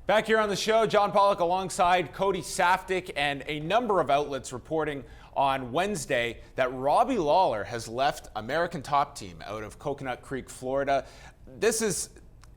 Back here on the show, John Pollock alongside Cody Saftik, and a number of outlets reporting on Wednesday that Robbie Lawler has left American Top Team out of Coconut Creek, Florida. This is,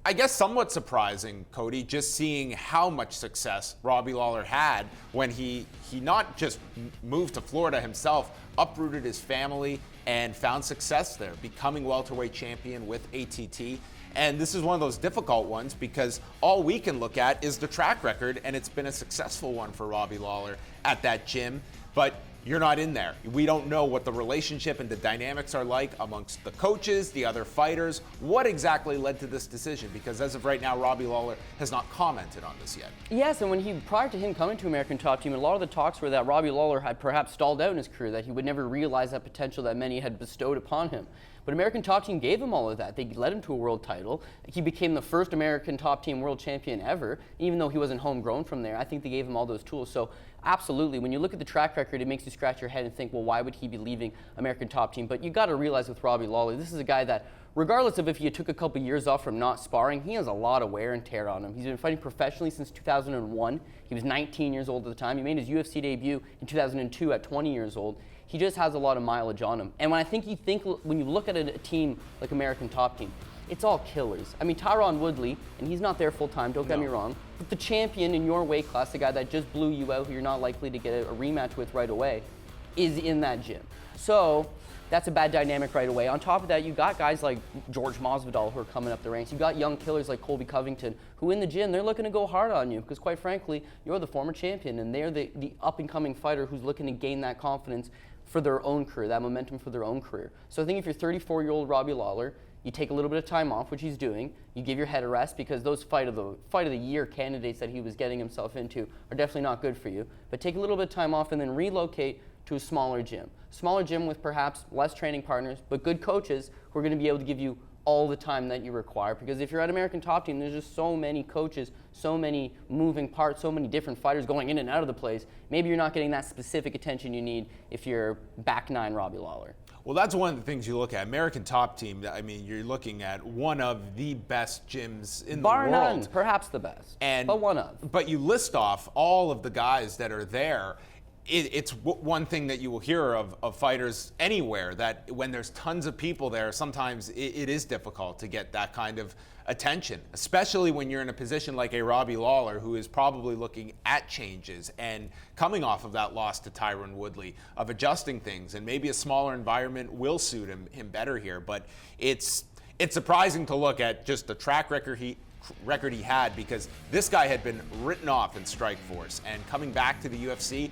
I guess, somewhat surprising, Cody, just seeing how much success Robbie Lawler had when he not just moved to Florida himself, uprooted his family and found success there, becoming welterweight champion with ATT. And this is one of those difficult ones because all we can look at is the track record, and it's been a successful one for Robbie Lawler at that gym. But you're not in there. We don't know what the relationship and the dynamics are like amongst the coaches, the other fighters. What exactly led to this decision? Because as of right now, Robbie Lawler has not commented on this yet. Yes, and prior to him coming to American Top Team, a lot of the talks were that Robbie Lawler had perhaps stalled out in his career, that he would never realize that potential that many had bestowed upon him. But American Top Team gave him all of that. They led him to a world title. He became the first American Top Team world champion ever, even though he wasn't homegrown from there. I think they gave him all those tools. So absolutely, when you look at the track record, it makes you scratch your head and think, well, why would he be leaving American Top Team? But you got to realize with Robbie Lawler, this is a guy that, regardless of if he took a couple years off from not sparring, he has a lot of wear and tear on him. He's been fighting professionally since 2001. He was 19 years old at the time. He made his UFC debut in 2002 at 20 years old. He just has a lot of mileage on him. And when you look at a team like American Top Team, it's all killers. I mean, Tyron Woodley, and he's not there full time, don't get me wrong, but the champion in your weight class, the guy that just blew you out, who you're not likely to get a rematch with right away, is in that gym. So that's a bad dynamic right away. On top of that, you got guys like George Masvidal who are coming up the ranks. You got young killers like Colby Covington, who in the gym, they're looking to go hard on you because, quite frankly, you're the former champion, and they're the up-and-coming fighter who's looking to gain that confidence for their own career, that momentum for their own career. So I think if you're 34-year-old Robbie Lawler, you take a little bit of time off, which he's doing. You give your head a rest because those fight of the year candidates that he was getting himself into are definitely not good for you. But take a little bit of time off and then relocate to a smaller gym. Smaller gym with perhaps less training partners, but good coaches who are going to be able to give you all the time that you require. Because if you're at American Top Team, there's just so many coaches, so many moving parts, so many different fighters going in and out of the place. Maybe you're not getting that specific attention you need if you're back nine Robbie Lawler. Well, that's one of the things you look at. American Top Team, I mean, you're looking at one of the best gyms in the world. Bar none, perhaps the best, but one of. But you list off all of the guys that are there. It's one thing that you will hear of fighters anywhere, that when there's tons of people there, sometimes it is difficult to get that kind of attention, especially when you're in a position like a Robbie Lawler, who is probably looking at changes and coming off of that loss to Tyron Woodley, of adjusting things, and maybe a smaller environment will suit him better here. But it's surprising to look at just the track record he had, because this guy had been written off in Strikeforce, and coming back to the UFC,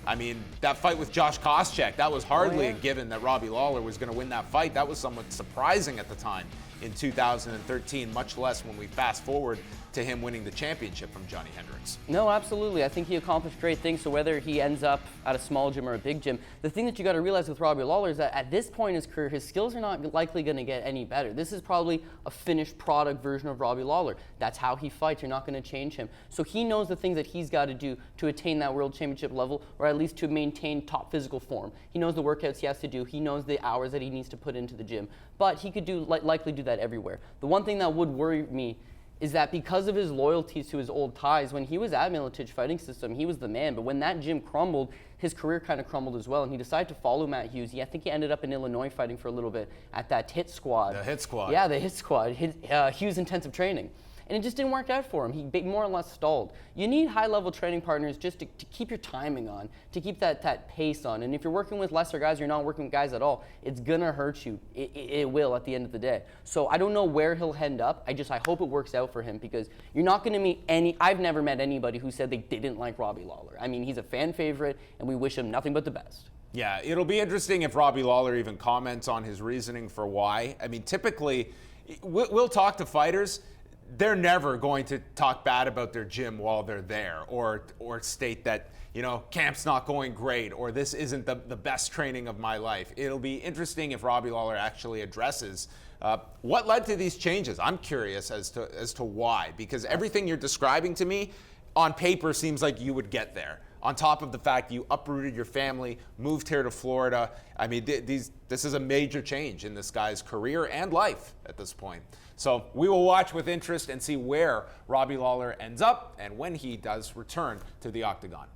I mean, that fight with Josh Koscheck, that was hardly a given that Robbie Lawler was going to win that fight. That was somewhat surprising at the time in 2013, much less when we fast forward to him winning the championship from Johnny Hendricks. No, absolutely. I think he accomplished great things. So whether he ends up at a small gym or a big gym, the thing that you got to realize with Robbie Lawler is that at this point in his career, his skills are not likely going to get any better. This is probably a finished product version of Robbie Lawler. That's how he fights. You're not going to change him. So he knows the things that he's got to do to attain that world championship level, or at least to maintain top physical form. He knows the workouts he has to do. He knows the hours that he needs to put into the gym. But he could likely do that everywhere. The one thing that would worry me is that because of his loyalties to his old ties, when he was at Miletich Fighting System, he was the man. But when that gym crumbled, his career kind of crumbled as well. And he decided to follow Matt Hughes. I think he ended up in Illinois fighting for a little bit at that HIT squad. The HIT squad. Yeah, the HIT squad, Hughes Intensive Training. And it just didn't work out for him. He more or less stalled. You need high-level training partners just to keep your timing on, to keep that pace on. And if you're working with lesser guys, you're not working with guys at all, it's going to hurt you. It will at the end of the day. So I don't know where he'll end up. I hope it works out for him, because you're not going to meet I've never met anybody who said they didn't like Robbie Lawler. I mean, he's a fan favorite, and we wish him nothing but the best. Yeah, it'll be interesting if Robbie Lawler even comments on his reasoning for why. I mean, typically, we'll talk to fighters. They're never going to talk bad about their gym while they're there, or state that, camp's not going great, or this isn't the best training of my life. It'll be interesting if Robbie Lawler actually addresses what led to these changes. I'm curious as to why, because everything you're describing to me on paper seems like you would get there. on top of the fact you uprooted your family, moved here to Florida. I mean, this is a major change in this guy's career and life at this point. So we will watch with interest and see where Robbie Lawler ends up and when he does return to the octagon.